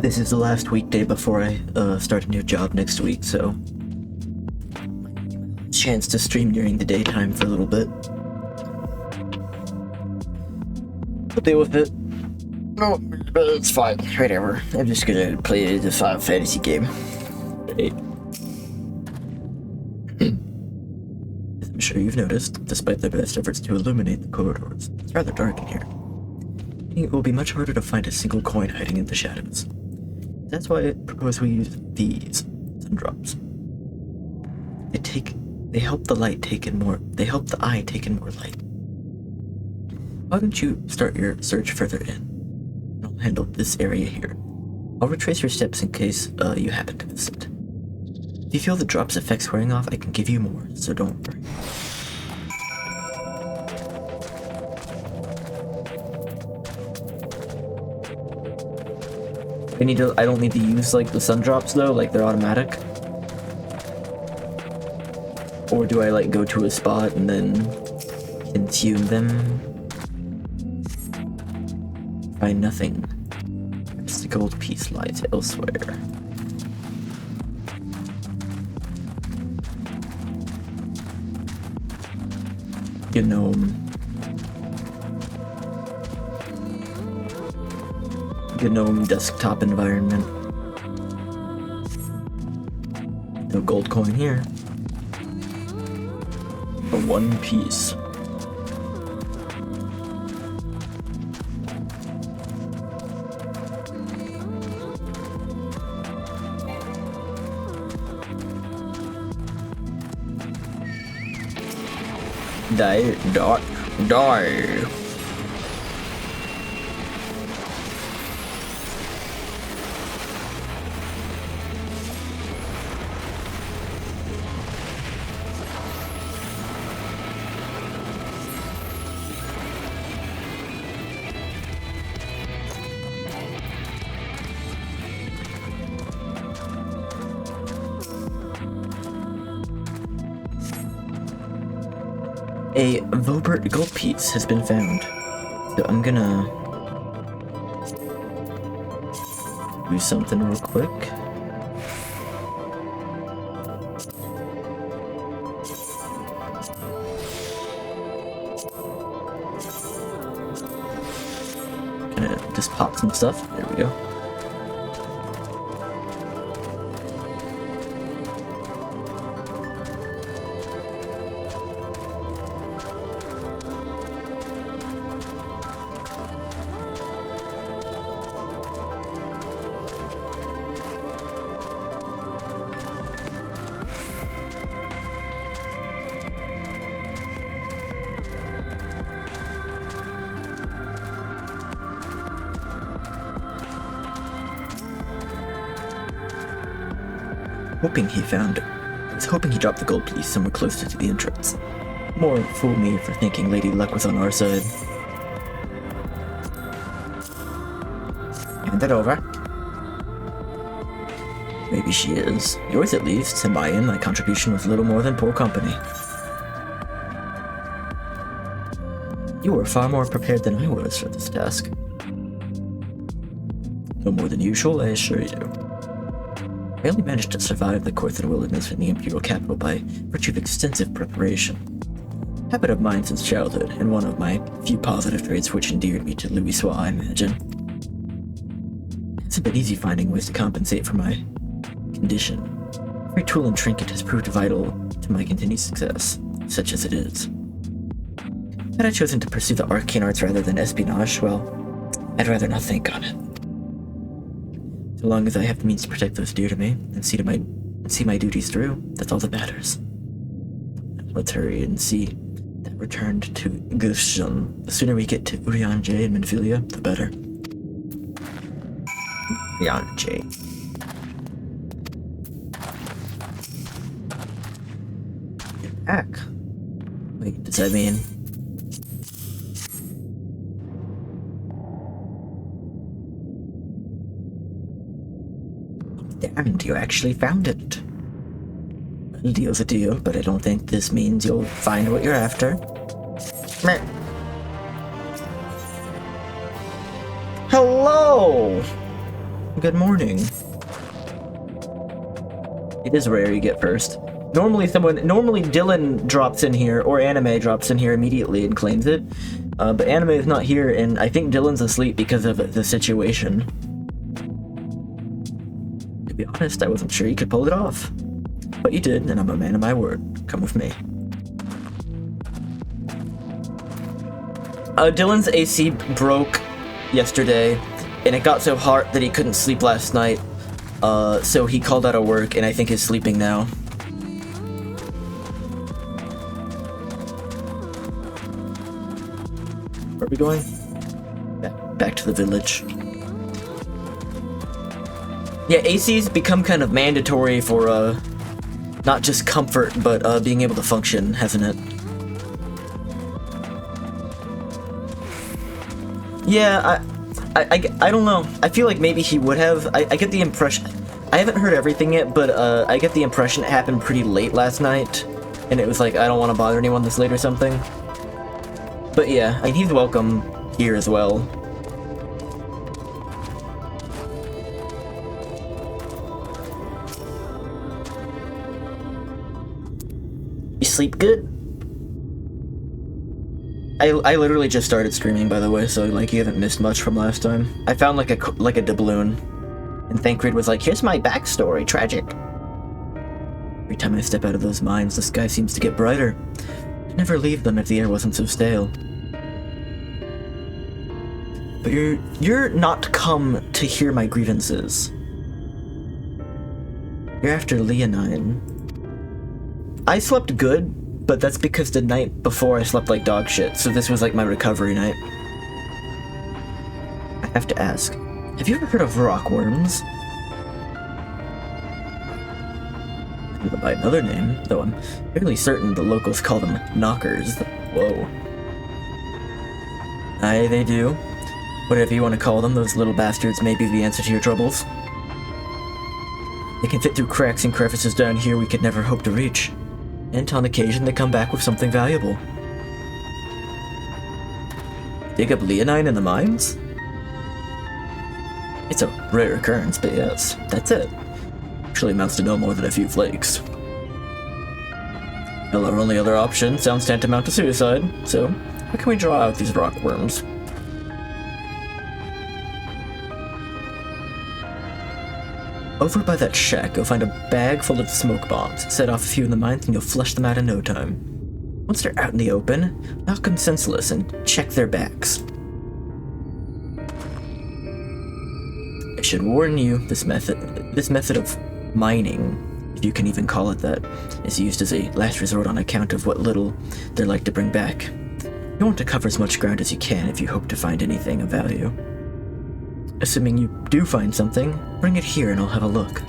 This is the last weekday before I start a new job next week, so chance to stream during the daytime for a little bit. I'll deal with it. No, but it's fine. Whatever. I'm just gonna play the Final Fantasy game. Right. As I'm sure you've noticed, despite their best efforts to illuminate the corridors, it's rather dark in here. It will be much harder to find a single coin hiding in the shadows. That's why I propose we use these sun drops. They help the eye take in more light. Why don't you start your search further in? I'll handle this area here. I'll retrace your steps in case you happen to miss it. If you feel the drop's effects wearing off, I can give you more, so don't worry. I don't need to use like the sun drops though, like they're automatic. Or do I like go to a spot and then consume them? Find nothing. Perhaps the gold piece lies elsewhere. GNOME desktop environment. No gold coin here. A one piece. Die. A Vobert gold piece has been found, so I'm gonna do something real quick. Gonna just pop some stuff. There we go. I was hoping he dropped the gold piece somewhere closer to the entrance. More fool me for thinking Lady Luck was on our side. Hand it over. Maybe she is. Yours at least, Synmyn, my contribution was little more than poor company. You were far more prepared than I was for this task. No more than usual, I assure you. I only managed to survive the Korthan wilderness in the Imperial capital by virtue of extensive preparation. Habit of mine since childhood, and one of my few positive traits which endeared me to Louisoix, I imagine. It hasn't been easy finding ways to compensate for my condition. Every tool and trinket has proved vital to my continued success, such as it is. Had I chosen to pursue the arcane arts rather than espionage, well, I'd rather not think on it. So long as I have the means to protect those dear to me and see my duties through, that's all that matters. Let's hurry and see that returned to Gushun. The sooner we get to Urianger and Menphilia, the better. Urianger. Get back. Wait, does that mean... Damned, you actually found it. A deal's a deal, but I don't think this means you'll find what you're after. Meh. Hello! Good morning. It is rare you get first. Normally Dylan drops in here, or Anime drops in here immediately and claims it. But Anime is not here, and I think Dylan's asleep because of the situation. To be honest, I wasn't sure you could pull it off. But you did, and I'm a man of my word. Come with me. Dylan's AC broke yesterday, and it got so hot that he couldn't sleep last night. So he called out of work, and I think is sleeping now. Where are we going? Back to the village. Yeah, AC's become kind of mandatory for, not just comfort, but, being able to function, hasn't it? Yeah, I don't know. I feel like maybe he would have. I get the impression... I haven't heard everything yet, but I get the impression it happened pretty late last night. And it was like, I don't want to bother anyone this late or something. But yeah, I mean, he's welcome here as well. You sleep good? I literally just started streaming, by the way, so like you haven't missed much from last time. I found like a doubloon, and Thancred was like, "Here's my backstory, tragic." Every time I step out of those mines, the sky seems to get brighter. I'd never leave them if the air wasn't so stale. But you're not come to hear my grievances. You're after Leonine. I slept good. But that's because the night before I slept like dog shit, so this was like my recovery night. I have to ask, have you ever heard of rockworms? I go by another name, though I'm fairly certain the locals call them knockers. Whoa. Aye, they do. Whatever you want to call them, those little bastards may be the answer to your troubles. They can fit through cracks and crevices down here we could never hope to reach. And on occasion, they come back with something valuable. Dig up Leonine in the mines? It's a rare occurrence, but yes, that's it. Actually amounts to no more than a few flakes. Well, our only other option sounds tantamount to suicide, so how can we draw out these rockworms? Over by that shack, you'll find a bag full of smoke bombs. Set off a few in the mines and you'll flush them out in no time. Once they're out in the open, knock them senseless and check their backs. I should warn you, this method of mining, if you can even call it that, is used as a last resort on account of what little they're like to bring back. You want to cover as much ground as you can if you hope to find anything of value. Assuming you do find something, bring it here and I'll have a look.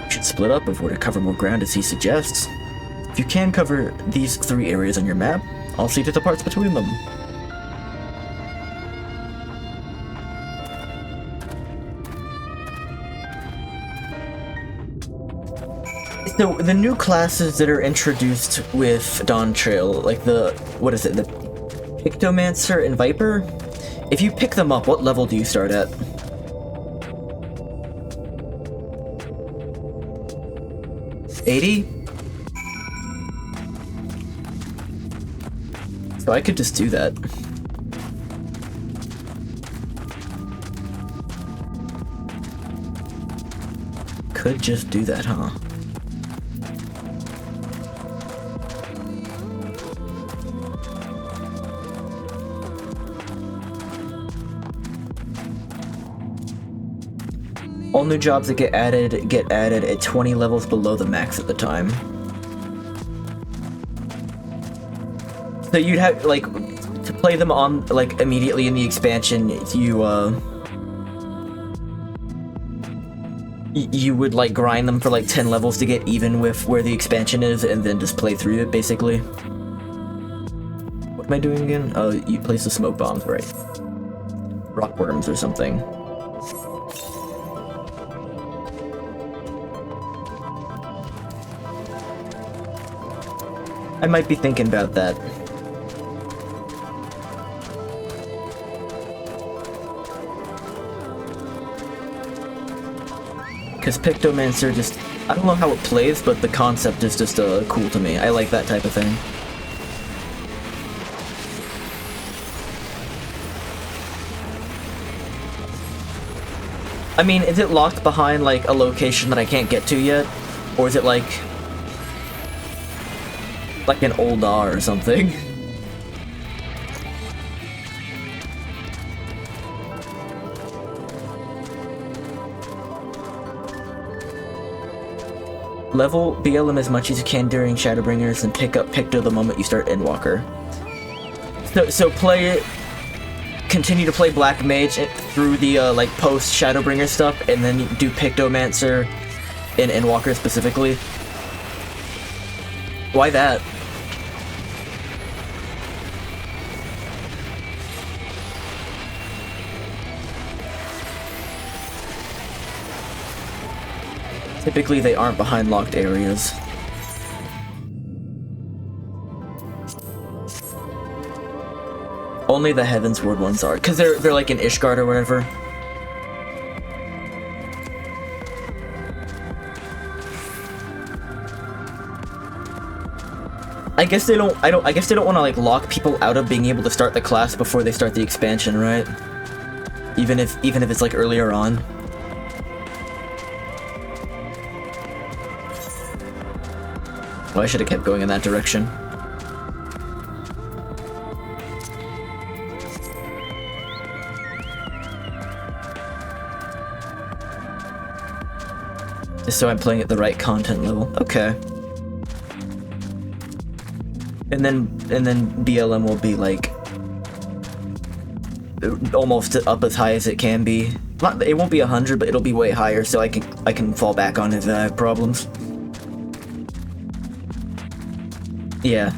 You should split up if we're to cover more ground as he suggests. If you can cover these 3 areas on your map, I'll see to the parts between them. So, the new classes that are introduced with Dawn Trail, like the Pictomancer and Viper, if you pick them up, what level do you start at? 80? So I could just do that. Could just do that, huh? All new jobs that get added at 20 levels below the max at the time. So you'd have, like, to play them on, like, immediately in the expansion, you would, like, grind them for, like, 10 levels to get even with where the expansion is, and then just play through it, basically. What am I doing again? Oh, you place the smoke bombs, right. Rockworms or something. I might be thinking about that. Because Pictomancer just... I don't know how it plays, but the concept is just cool to me. I like that type of thing. I mean, is it locked behind, like, a location that I can't get to yet? Or is it, like an old R or something? Level BLM as much as you can during Shadowbringers and pick up Picto the moment you start Endwalker. So play it... Continue to play Black Mage through the, like, post-Shadowbringer stuff, and then do Pictomancer in Endwalker specifically. Why that? Typically, they aren't behind locked areas. Only the Heavensward ones are, because they're like in Ishgard or whatever. I guess they don't. I guess they don't want to like lock people out of being able to start the class before they start the expansion, right? Even if it's like earlier on. Well, I should have kept going in that direction. Just so I'm playing at the right content level. Okay. And then BLM will be like almost up as high as it can be. It won't be 100, but it'll be way higher, so I can fall back on if I have problems. Yeah.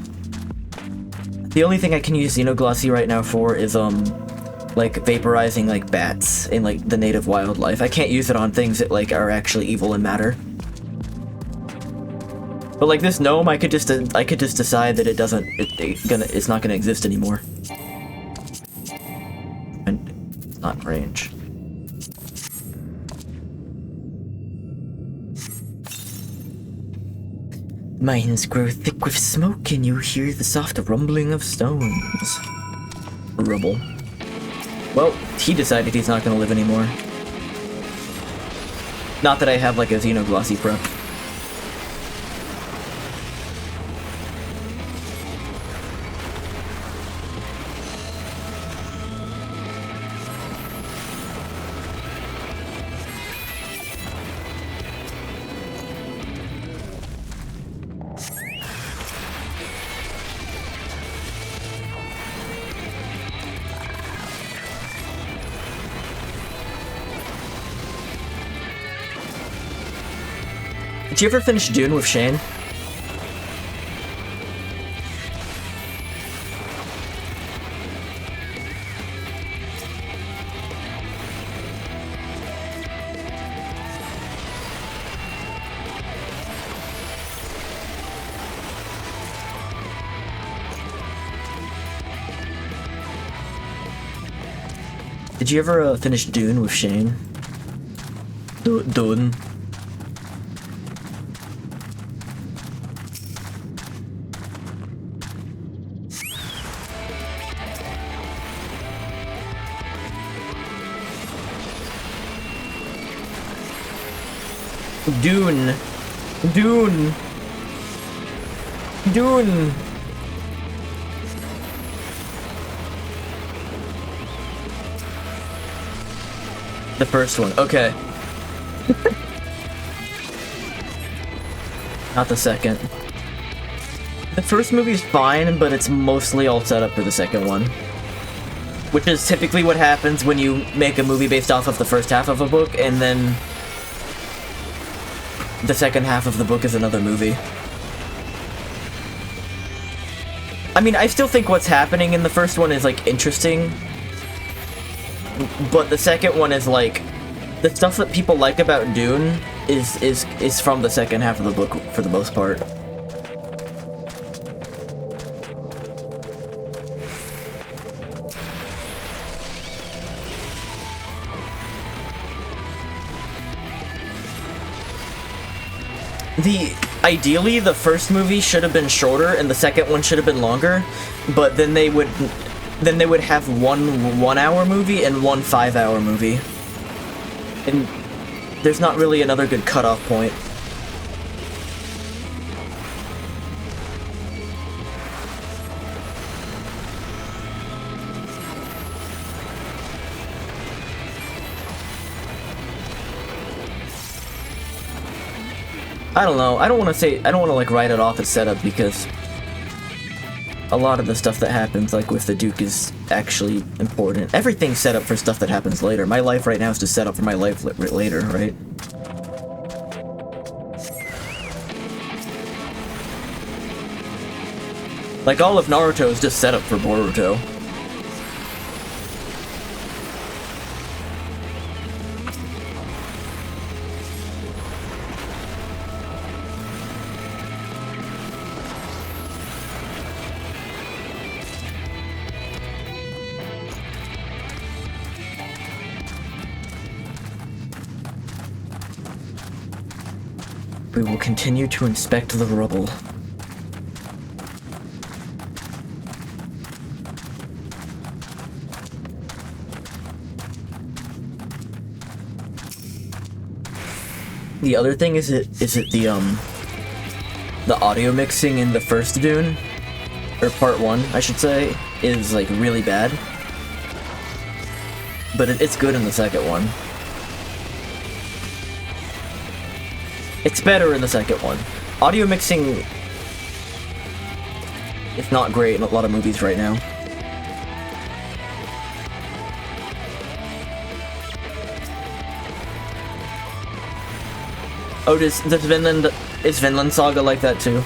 The only thing I can use Xenoglossy right now for is like vaporizing like bats in like the native wildlife. I can't use it on things that like are actually evil and matter. But like this gnome, I could just decide that it's not gonna exist anymore. And it's not in range. Mines grow thick with smoke, and you hear the soft rumbling of stones. Rubble. Well, he decided he's not gonna live anymore. Not that I have like a Xenoglossy prep. Did you ever finish Dune with Shane? Did you ever finish Dune with Shane? Dune. Dune. Dune. Dune. The first one, okay. Not the second. The first movie's fine, but it's mostly all set up for the second one. Which is typically what happens when you make a movie based off of the first half of a book, and then the second half of the book is another movie. I mean, I still think what's happening in the first one is, like, interesting. But the second one is, like, the stuff that people like about Dune is from the second half of the book, for the most part. Ideally, the first movie should have been shorter and the second one should have been longer, but then they would have one 1 hour movie and one 5 hour movie. And there's not really another good cutoff point. I don't know. I don't want to like write it off as setup, because a lot of the stuff that happens, like with the Duke, is actually important. Everything's set up for stuff that happens later. My life right now is just set up for my life later, right? Like, all of Naruto is just set up for Boruto. We will continue to inspect the rubble. The other thing is it the audio mixing in the first Dune, or part 1, I should say, is like really bad. But it's good in the second one. It's better in the second one. Audio mixing is not great in a lot of movies right now. Oh, is Vinland Saga like that too?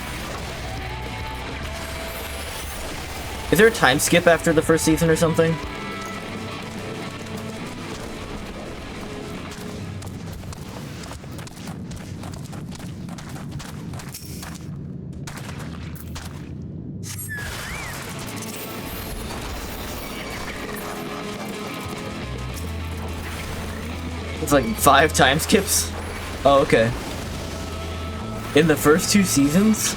Is there a time skip after the first season or something? It's like 5 time skips? Oh, okay. In the first 2 seasons?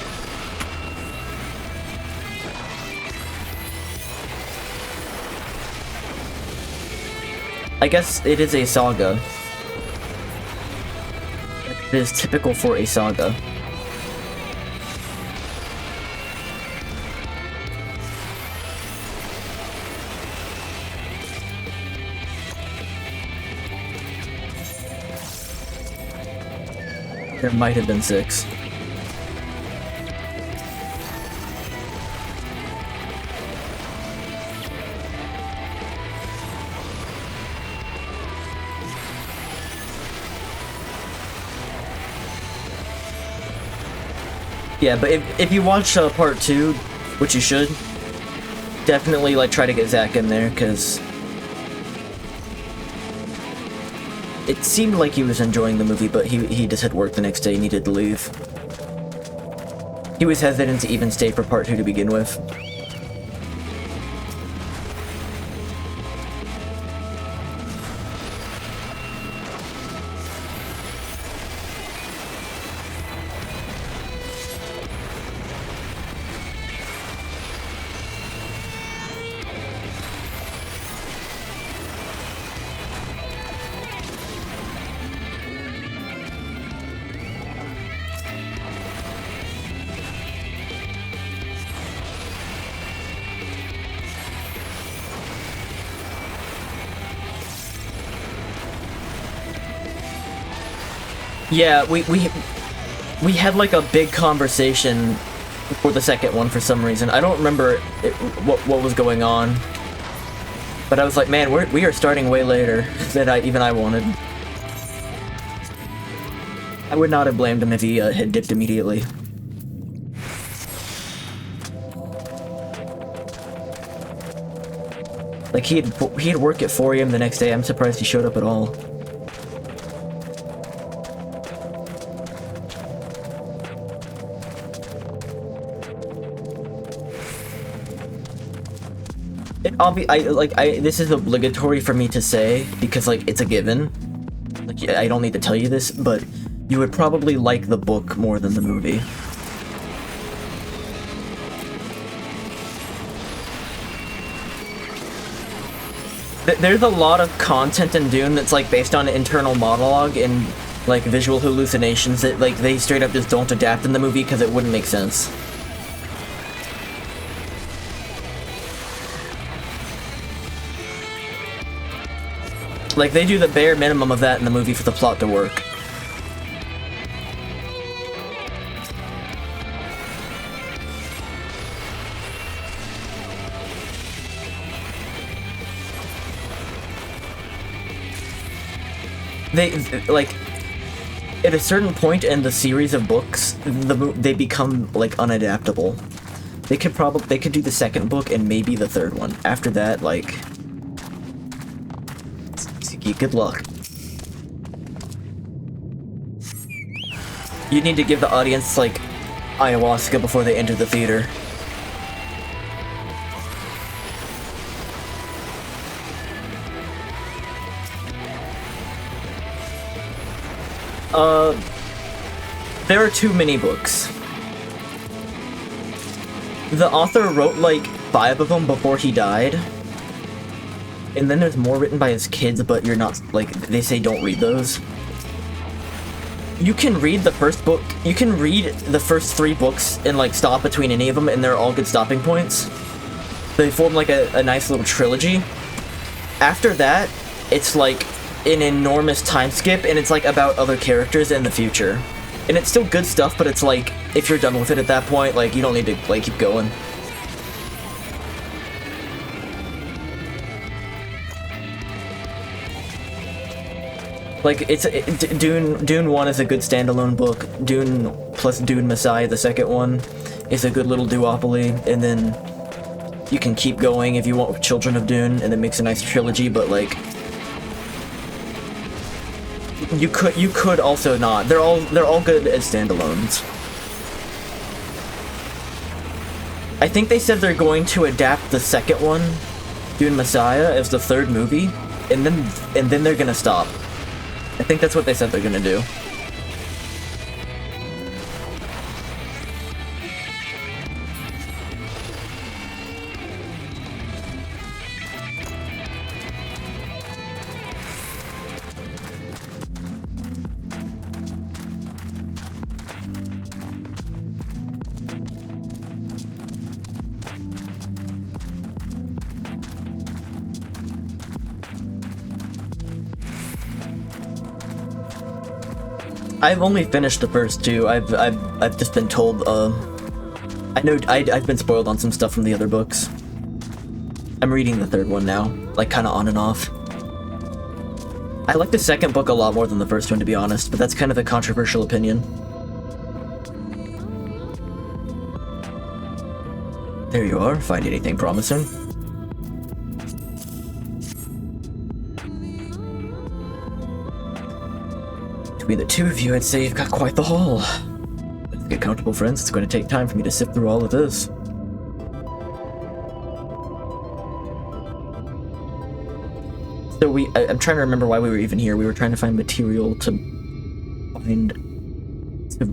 I guess it is a saga. It is typical for a saga. There might have been 6. Yeah, but if you watch part 2, which you should, definitely like try to get Zach in there, because it seemed like he was enjoying the movie, but he just had work the next day and needed to leave. He was hesitant to even stay for part 2 to begin with. Yeah, we had like a big conversation for the second one for some reason. I don't remember what was going on, but I was like, man, we are starting way later than I wanted. I would not have blamed him if he had dipped immediately. Like he'd work at 4 AM the next day. I'm surprised he showed up at all. This is obligatory for me to say, because, like, it's a given. Like, I don't need to tell you this, but you would probably like the book more than the movie. There's a lot of content in Dune that's like based on internal monologue and like visual hallucinations that like they straight up just don't adapt in the movie because it wouldn't make sense. Like they do the bare minimum of that in the movie for the plot to work. They, like, at a certain point in the series of books, they become, like, unadaptable. They could do the second book and maybe the third one. After that, like, good luck. You need to give the audience, like, ayahuasca before they enter the theater. There are too many books. The author wrote like 5 of them before he died. And then there's more written by his kids, but you're not, like, they say don't read those. You can read the first book, you can read the first 3 books and like stop between any of them and they're all good stopping points. They form like a nice little trilogy. After that, it's like an enormous time skip, and it's like about other characters in the future. And it's still good stuff, but it's like, if you're done with it at that point, like, you don't need to, like, keep going. Like, Dune 1 is a good standalone book. Dune plus Dune Messiah, the second one, is a good little duopoly, and then you can keep going if you want with Children of Dune, and it makes a nice trilogy, but, like, you could also not. They're all good as standalones. I think they said they're going to adapt the second one, Dune Messiah, as the 3rd movie, and then they're gonna stop. I think that's what they said they're gonna do. I've only finished the first 2. I've just been told, I know I've been spoiled on some stuff from the other books. I'm reading the 3rd one now, like kinda on and off. I like the second book a lot more than the first one, to be honest, but that's kind of a controversial opinion. There you are, find anything promising? Between the 2 of you, I'd say you've got quite the haul. Let's get comfortable, friends. It's going to take time for me to sift through all of this. So I'm trying to remember why we were even here. We were trying to find material to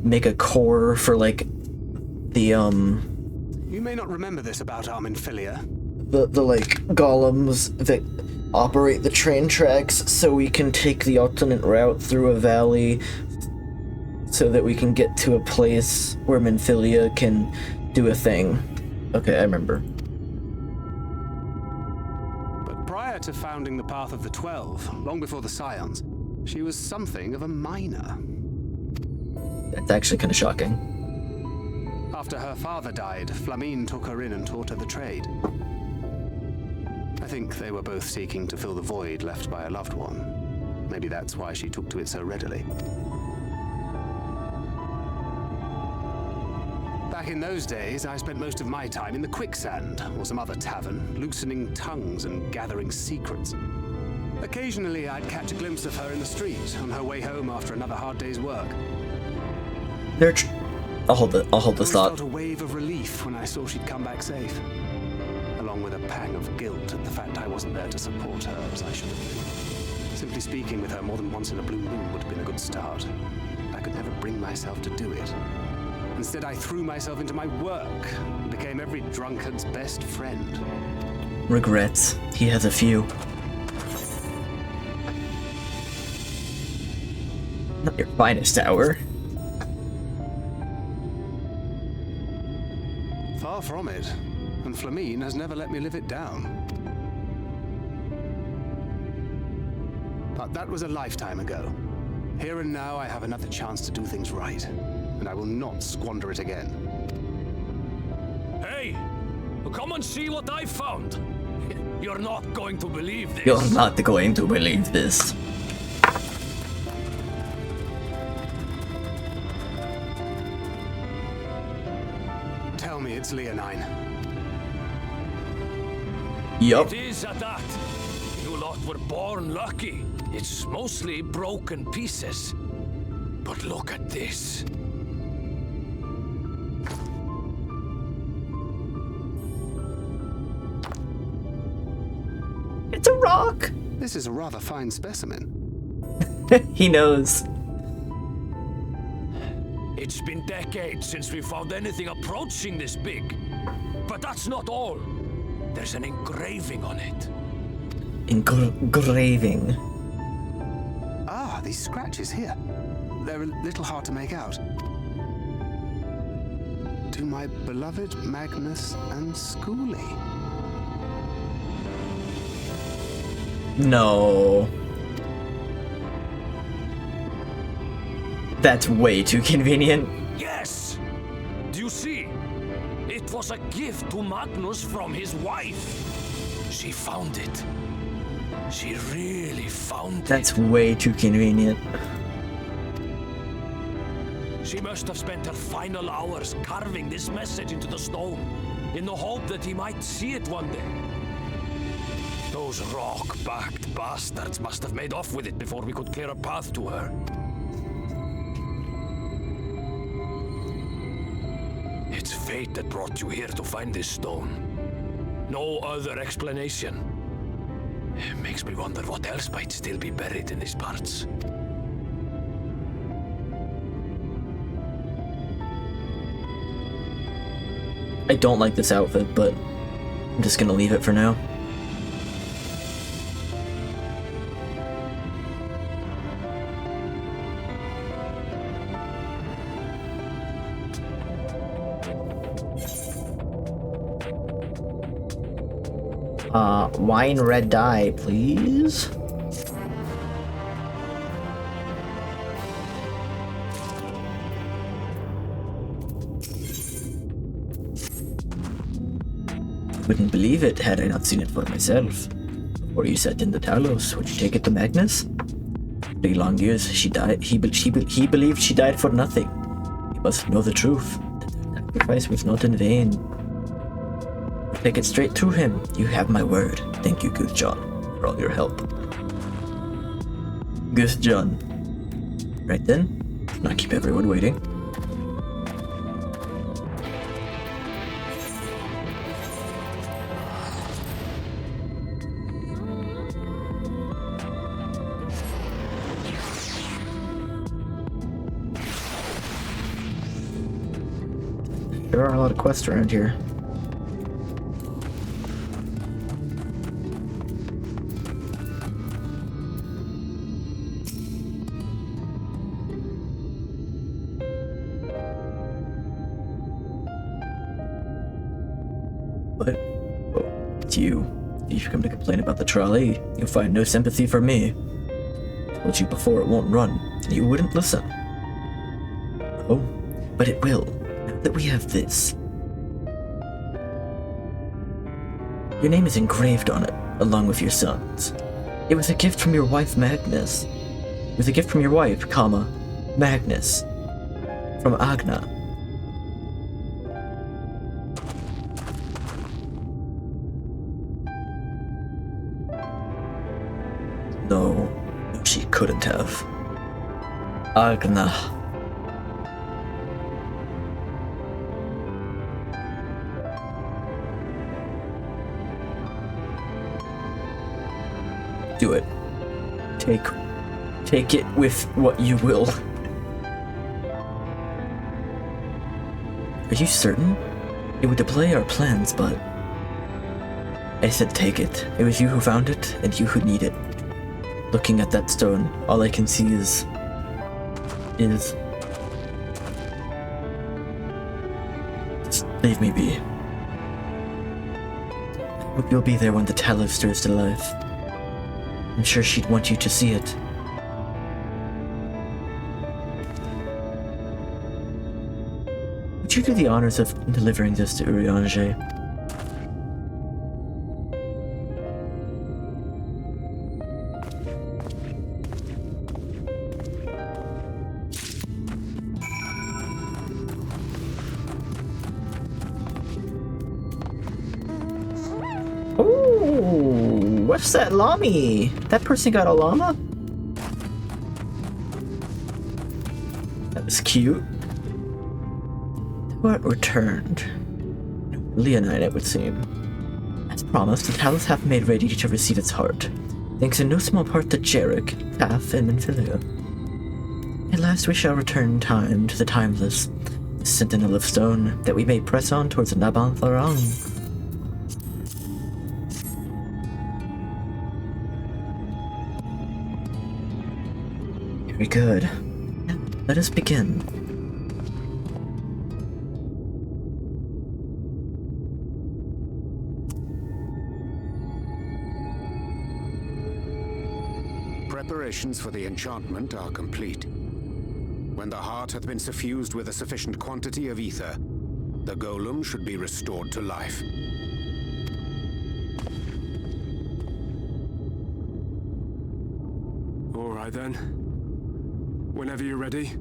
make a core for, like, the, You may not remember this about Armin Filia. The like, golems that operate the train tracks so we can take the alternate route through a valley so that we can get to a place where Minfilia can do a thing. Okay, I remember. But prior to founding the Path of the 12, long before the Scions, she was something of a miner. That's actually kind of shocking. After her father died, Flamine took her in and taught her the trade. I think they were both seeking to fill the void left by a loved one. Maybe that's why she took to it so readily. Back in those days, I spent most of my time in the Quicksand, or some other tavern, loosening tongues and gathering secrets. Occasionally, I'd catch a glimpse of her in the street, on her way home after another hard day's work. I'll hold this thought. I felt a wave of relief when I saw she'd come back safe, along with a pang of guilt at the fact I wasn't there to support her as I should have been. Simply speaking with her more than once in a blue moon would have been a good start. Back could never bring myself to do it. Instead, I threw myself into my work and became every drunkard's best friend. Regrets. He has a few. Not your finest hour. Far from it, and Flamine has never let me live it down. But that was a lifetime ago. Here and now, I have another chance to do things right, and I will not squander it again. Hey! Come and see what I found! You're not going to believe this. You're not going to believe this. Tell me it's Leonine. Yup. It is at that. You lot were born lucky. It's mostly broken pieces. But look at this. It's a rock. This is a rather fine specimen. He knows. It's been decades since we found anything approaching this big. But that's not all. There's an engraving on it. Engraving. Ah, these scratches here. They're a little hard to make out. To my beloved Magnus and Schoolie. No. That's way too convenient. Yes! Do you see? It was a gift to Magnus from his wife. She found it. She really found That's it. way too convenient. She must have spent her final hours carving this message into the stone, in the hope that he might see it one day. Those rock-backed bastards must have made off with it before we could clear a path to her. It's fate that brought you here to find this stone. No other explanation. It makes me wonder what else might still be buried in these parts. I don't like this outfit, but I'm just gonna leave it for now. Wine red dye, please. Wouldn't believe it had I not seen it for myself. Before you sat in the Talos, would you take it to Magnus? 3 long years she died. He believed she died for nothing. He must know the truth. The sacrifice was not in vain. Take it straight to him. You have my word. Thank you, Good John, for all your help. Good John. Right then, not keep everyone waiting. There are a lot of quests around here. But, oh, it's you. If you come to complain about the trolley, you'll find no sympathy from me. I told you before it won't run, and you wouldn't listen. Oh, but it will, now that we have this. Your name is engraved on it, along with your son's. It was a gift from your wife, Magnus. It was a gift from your wife, comma, Magnus. From Agna. No, she couldn't have. Agna. Do it. Take it with what you will. Are you certain? It would delay our plans, but... I said take it. It was you who found it, and you who need it. Looking at that stone, all I can see is... Just leave me be. I hope you'll be there when the Tallow stirs to life. I'm sure she'd want you to see it. Would you do the honors of delivering this to Urianger? Oh, what's that llama? That person got a llama? That was cute. What returned? Leonine, it would seem. As promised, the Talus have made ready to receive its heart, thanks in no small part to Jarek, Taff, and Menfilia. At last we shall return in time to the timeless, the sentinel of stone, that we may press on towards Nabantharang. Very good. Let us begin. Preparations for the enchantment are complete. When the heart hath been suffused with a sufficient quantity of ether, the golem should be restored to life. All right then. Whenever you're ready.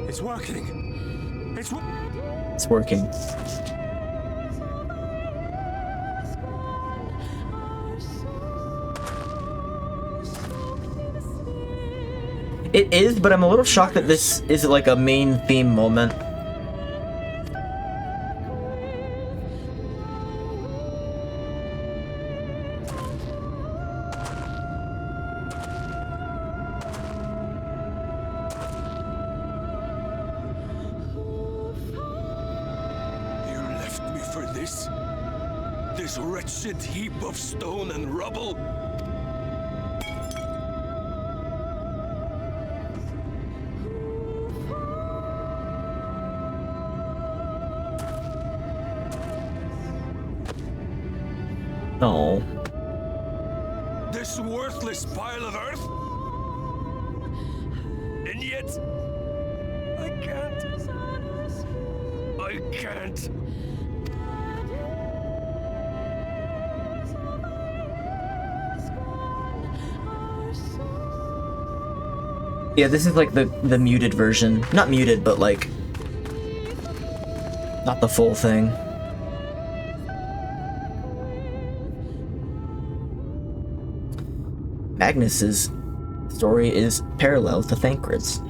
It's working. It's working. It is, but I'm a little shocked that this is like a main theme moment. This wretched heap of stone and rubble? No. This worthless pile of earth? And yet, I can't. Yeah, this is like the muted version. Not muted, but like... not the full thing. Magnus's story is parallel to Thancred's.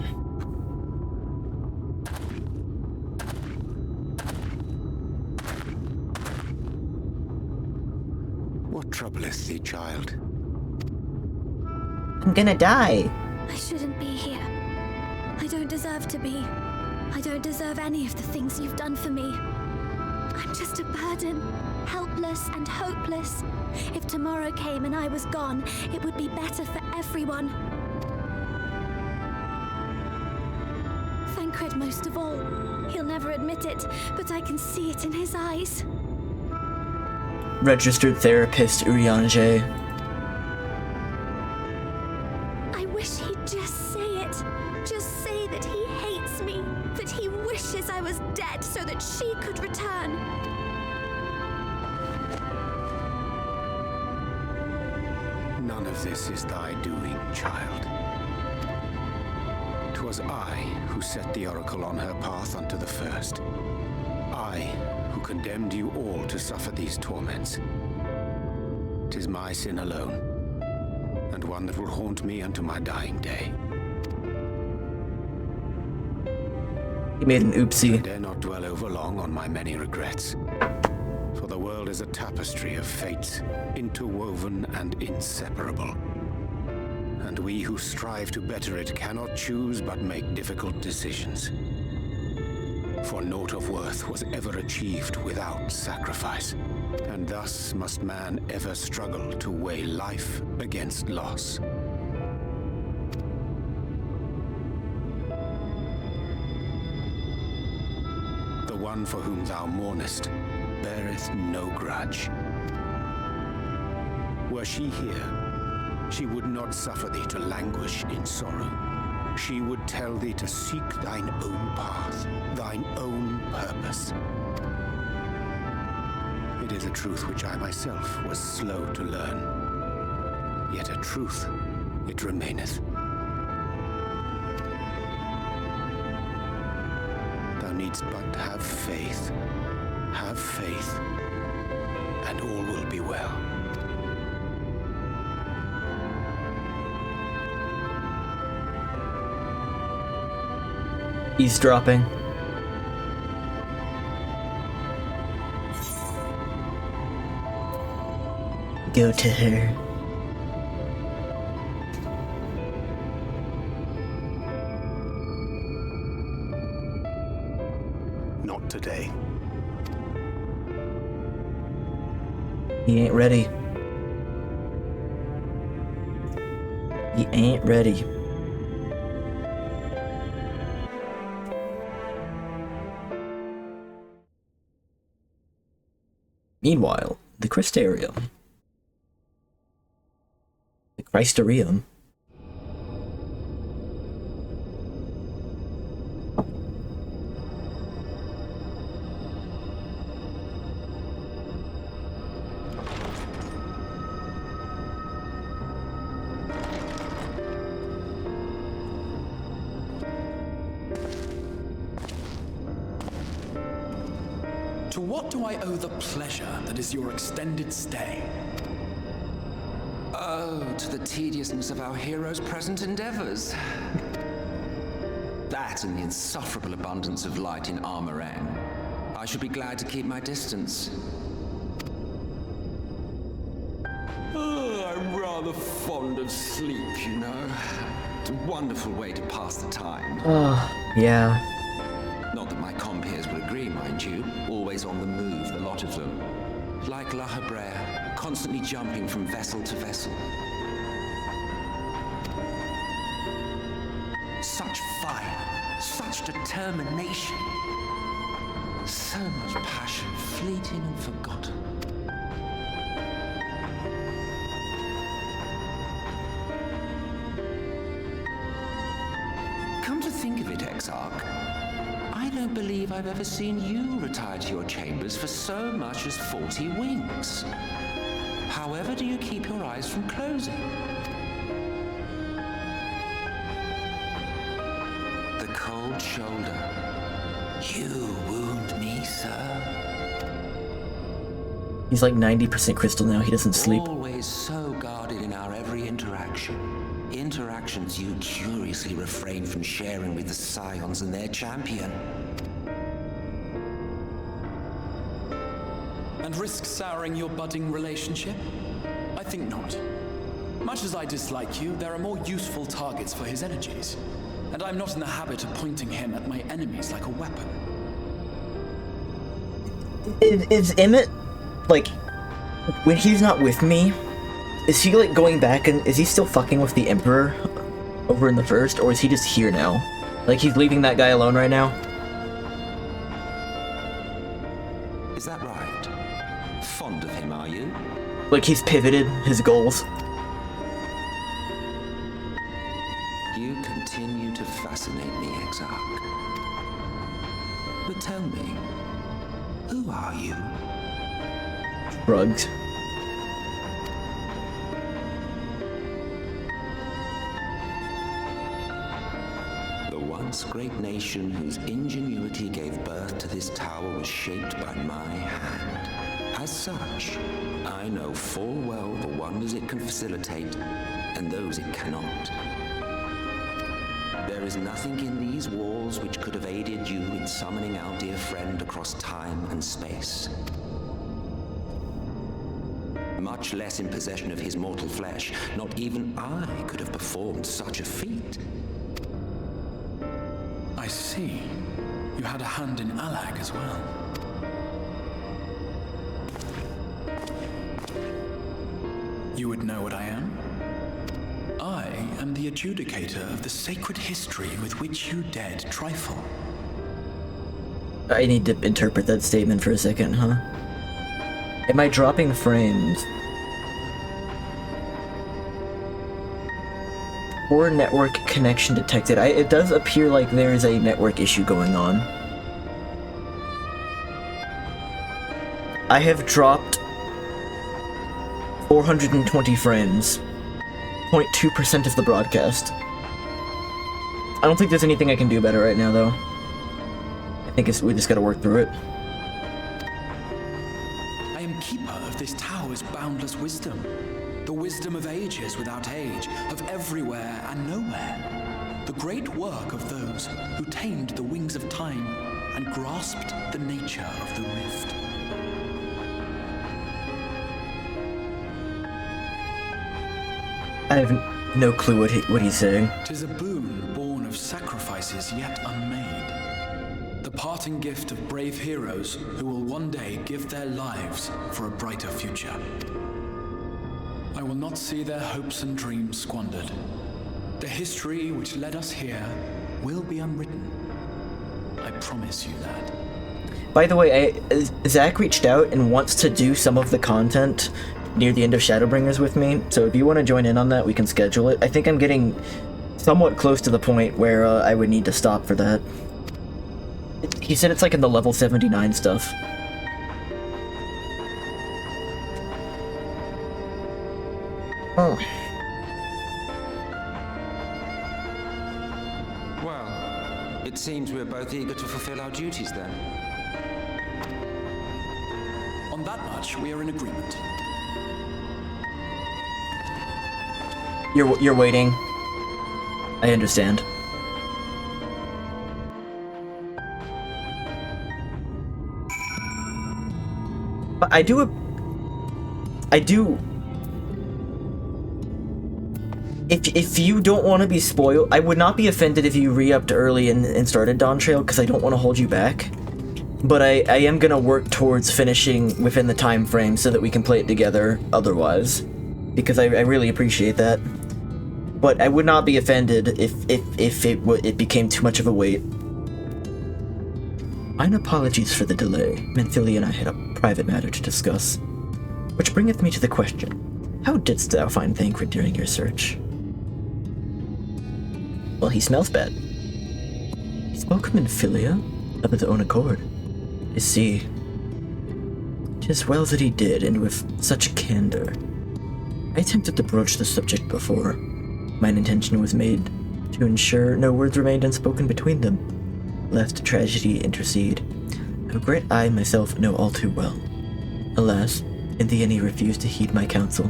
What troubleth thee, child? I'm gonna die. I shouldn't be here. I don't deserve to be. I don't deserve any of the things you've done for me. I'm just a burden, helpless and hopeless. If tomorrow came and I was gone, it would be better for everyone. Thancred most of all. He'll never admit it, but I can see it in his eyes. Registered therapist Urianger. I wish he'd just say it. Just say that he hates me, that he wishes I was dead so that she could return. None of this is thy doing, child. 'Twas I who set the oracle on her path unto the first. I who condemned you all to suffer these torments. 'Tis my sin alone, and one that will haunt me unto my dying day. He made an oopsie. I dare not dwell over long on my many regrets, for the world is a tapestry of fates, interwoven and inseparable. And we who strive to better it cannot choose but make difficult decisions. For naught of worth was ever achieved without sacrifice, and thus must man ever struggle to weigh life against loss. The one for whom thou mournest beareth no grudge. Were she here, she would not suffer thee to languish in sorrow. She would tell thee to seek thine own path, thine own purpose. It is a truth which I myself was slow to learn, yet a truth it remaineth. Thou needst but have faith, and all will be well. Eavesdropping. Go to her. Not today. He ain't ready. He ain't ready. Meanwhile, the Crystarium. The Christerium. To what do I owe the pleasure that is your extended stay? Oh, to the tediousness of our hero's present endeavors. That and the insufferable abundance of light in Armorang. I should be glad to keep my distance. Oh, I'm rather fond of sleep, you know. It's a wonderful way to pass the time. Oh, yeah. Not that my compeers will agree, mind you. Always on the move, the lot of them. Like La Hebrea, constantly jumping from vessel to vessel. Such fire, such determination. So much passion, fleeting and forgotten. Come to think of it, Exarch, I don't believe I've ever seen you retire to your chambers for so much as 40 winks. However do you keep your eyes from closing? The cold shoulder. You wound me, sir. He's like 90% crystal now, he doesn't sleep. Always so guarded in our every interaction. Interactions you curiously refrain from sharing with the Scions and their champion. And risk souring your budding relationship? I think not. Much as I dislike you, there are more useful targets for his energies. And I'm not in the habit of pointing him at my enemies like a weapon. Is Emmett, like, when he's not with me, is he like going back and is he still fucking with the Emperor over in the first, or is he just here now? Like he's leaving that guy alone right now? Is that right? Fond of him, are you? Like he's pivoted his goals? You continue to fascinate me, Exarch. But tell me, who are you? Drugs. The last great nation whose ingenuity gave birth to this tower was shaped by my hand. As such, I know full well the wonders it can facilitate and those it cannot. There is nothing in these walls which could have aided you in summoning our dear friend across time and space. Much less in possession of his mortal flesh, not even I could have performed such a feat. I see. You had a hand in Alag as well. You would know what I am? I am the adjudicator of the sacred history with which you dared trifle. I need to interpret that statement for a second, huh? Am I dropping frames? Poor network connection detected. It does appear like there is a network issue going on. I have dropped 420 frames. 0.2% of the broadcast. I don't think there's anything I can do about it right now, though. I think we just gotta work through it. I am keeper of this tower's boundless wisdom. The wisdom of ages without age, of everywhere and nowhere. The great work of those who tamed the wings of time and grasped the nature of the rift. I have no clue what he's saying. 'Tis a boon born of sacrifices yet unmade. The parting gift of brave heroes who will one day give their lives for a brighter future. I will not see their hopes and dreams squandered. The history which led us here will be unwritten. I promise you that. By the way, Zach reached out and wants to do some of the content near the end of Shadowbringers with me, so if you want to join in on that, we can schedule it. I think I'm getting somewhat close to the point where I would need to stop for that. He said it's like in the level 79 stuff. Oh. Well, it seems we're both eager to fulfill our duties then. On that much, we are in agreement. You're waiting. I understand. But I do. If you don't want to be spoiled, I would not be offended if you re-upped early and started Dawn Trail, because I don't want to hold you back. But I am gonna work towards finishing within the time frame so that we can play it together otherwise, because I really appreciate that. But I would not be offended if it became too much of a wait. Mine apologies for the delay. Menthilia and I had a private matter to discuss. Which bringeth me to the question, how didst thou find Thancred during your search? Well, he smells bad. He spoke of Menthilia of his own accord. I see. 'Tis well that he did, and with such candor. I attempted to broach the subject before. Mine intention was made to ensure no words remained unspoken between them, lest tragedy intercede. A regret I myself know all too well. Alas, in the end he refused to heed my counsel.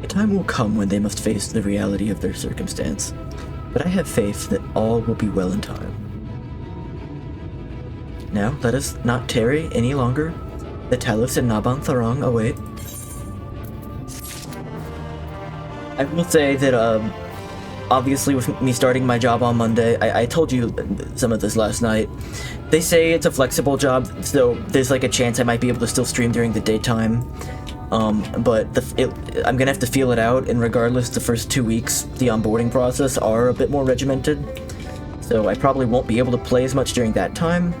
A time will come when they must face the reality of their circumstance, but I have faith that all will be well in time. Now, let us not tarry any longer. The Talos and Naban Tharang await. I will say that, obviously with me starting my job on Monday, I told you some of this last night. They say it's a flexible job, so there's like a chance I might be able to still stream during the daytime. But I'm gonna have to feel it out, and regardless, the first 2 weeks, the onboarding process are a bit more regimented. So I probably won't be able to play as much during that time.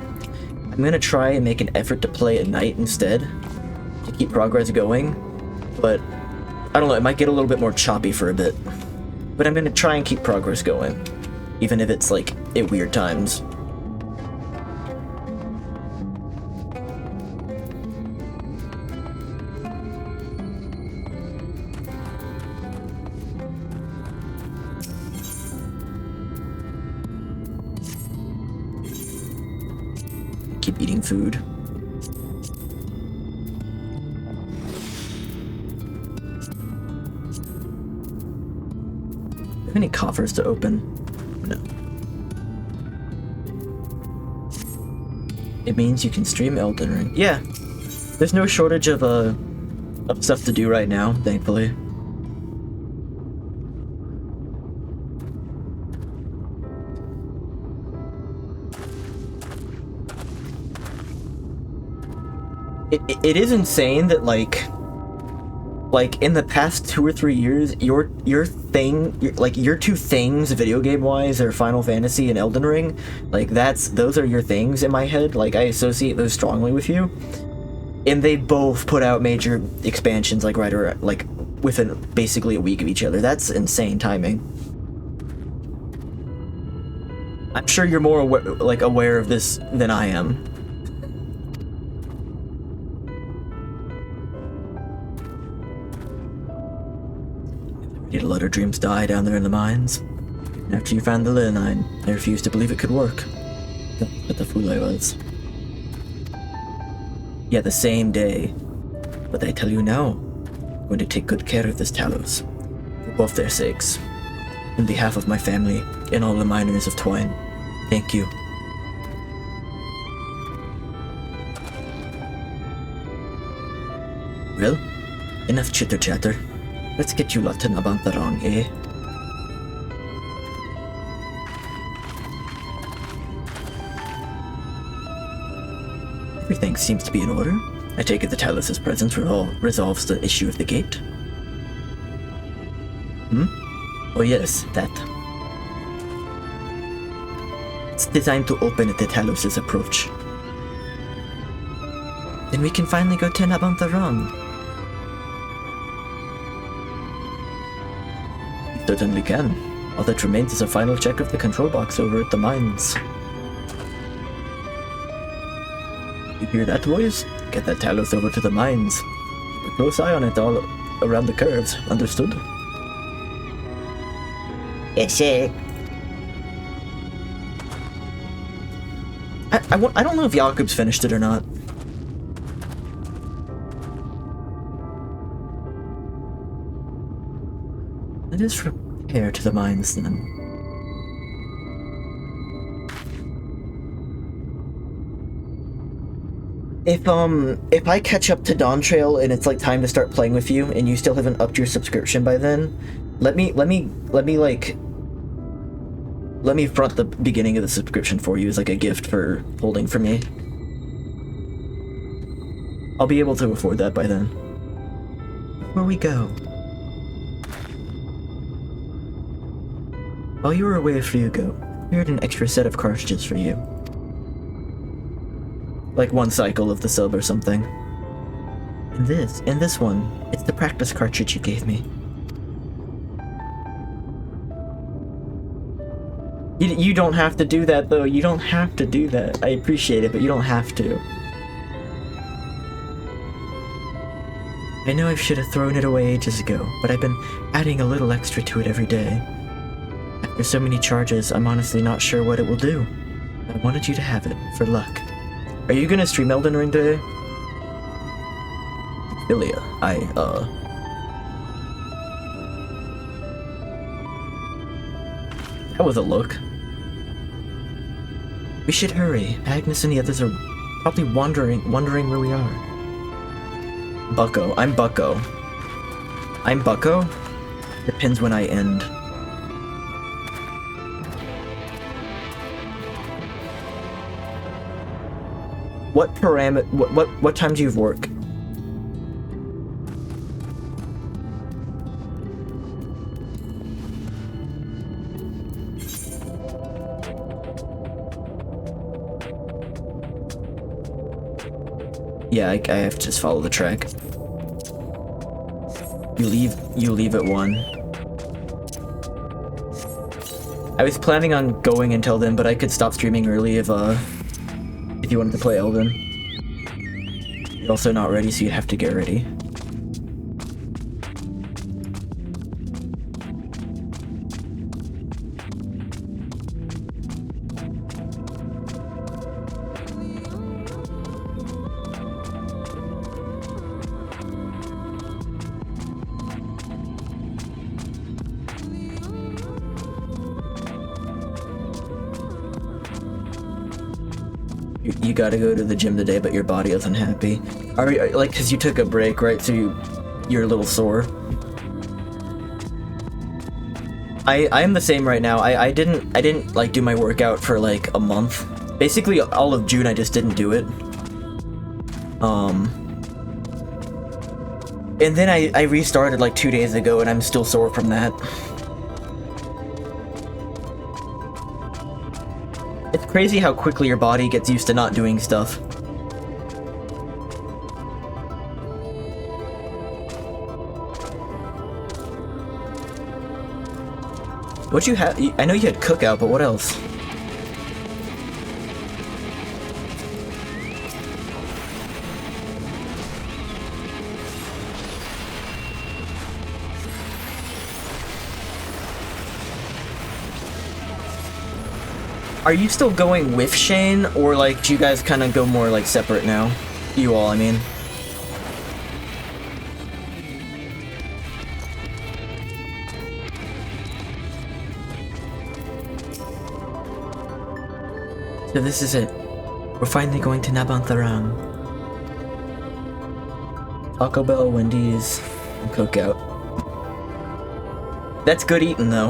I'm gonna try and make an effort to play at night instead, to keep progress going, but I don't know, it might get a little bit more choppy for a bit. But I'm gonna try and keep progress going, even if it's like at weird times. keep eating food. Have any coffers to open? No. It means you can stream Elden Ring. Yeah, there's no shortage of stuff to do right now, thankfully. It is insane that like in the past 2 or 3 years, your two things video game wise are Final Fantasy and Elden Ring. Like those are your things in my head. Like I associate those strongly with you, and they both put out major expansions like right around, like within basically a week of each other. That's insane timing. I'm sure you're more aware of this than I am. Ready to let our dreams die down there in the mines. After you found the Leonine, I refused to believe it could work. But the fool I was. Yeah, the same day. But I tell you now, I'm going to take good care of this Talos. For both their sakes. On behalf of my family and all the miners of Twine. Thank you. Well, enough chitter-chatter. Let's get you lot to Nabantarong, eh? Everything seems to be in order. I take it the Talos' presence resolves the issue of the gate. Oh yes, that. It's designed to open at the Talos' approach. Then we can finally go to Nabantarong. Certainly can. All that remains is a final check of the control box over at the mines. You hear that, boys? Get that Talos over to the mines. Keep a close eye on it all around the curves. Understood? Yes, sir. I don't know if Jakob's finished it or not. Let us repair to the mines then. If I catch up to Dawn Trail and it's like time to start playing with you and you still haven't upped your subscription by then, let me front the beginning of the subscription for you as like a gift for holding for me. I'll be able to afford that by then. Before we go, while you were away for you go, I prepared an extra set of cartridges for you. Like 1 cycle of the sub or something. And this one, it's the practice cartridge you gave me. You don't have to do that though, you don't have to do that. I appreciate it, but you don't have to. I know I should have thrown it away ages ago, but I've been adding a little extra to it every day. After so many charges, I'm honestly not sure what it will do. I wanted you to have it, for luck. Are you gonna stream Elden Ring today? Philia, that was a look. We should hurry. Agnes and the others are probably wondering where we are. Bucko. I'm Bucko. I'm Bucko? Depends when I end. What time do you work? Yeah, I have to just follow the track. You leave at 1. I was planning on going until then, but I could stop streaming early if you wanted to play Elden. You're also not ready, so you'd have to get ready. you gotta go to the gym today, but your body isn't happy. Are you, like, cause you took a break, right? So you're a little sore. I'm the same right now. I didn't like do my workout for like a month. Basically all of June I just didn't do it. And then I restarted like 2 days ago and I'm still sore from that. It's crazy how quickly your body gets used to not doing stuff. What'd you have? I know you had cookout, but what else? Are you still going with Shane, or like do you guys kind of go more like separate now? You all, I mean. So this is it. We're finally going to Nabantharang. Taco Bell, Wendy's, and Cookout. That's good eating though.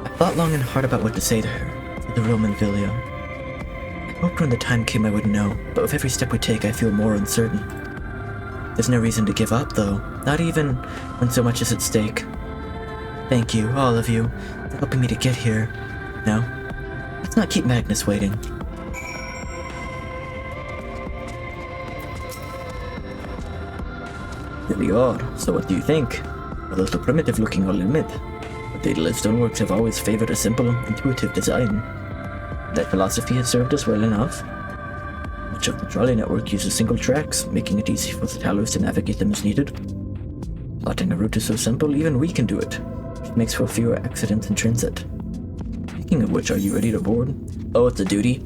I thought long and hard about what to say to her. The Roman Villia. I hoped when the time came I would know, but with every step we take I feel more uncertain. There's no reason to give up though, not even when so much is at stake. Thank you, all of you, for helping me to get here. Now, let's not keep Magnus waiting. There we are, so what do you think? Are those the primitive looking or limit? But Daedalus stoneworks have always favored a simple, intuitive design. That philosophy has served us well enough. Much of the trolley network uses single tracks, making it easy for the Talos to navigate them as needed. Plotting a route is so simple, even we can do it. It makes for fewer accidents in transit. Speaking of which, are you ready to board? Oh, it's a duty.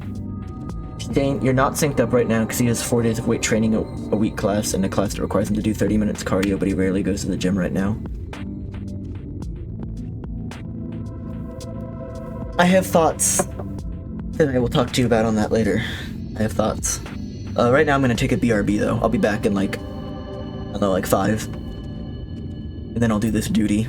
Shane, you're not synced up right now because he has 4 days of weight training a week class and a class that requires him to do 30 minutes cardio, but he rarely goes to the gym right now. I have thoughts that I will talk to you about on that later. I have thoughts. Right now I'm gonna take a BRB though. I'll be back in like, I don't know, like 5. And then I'll do this duty.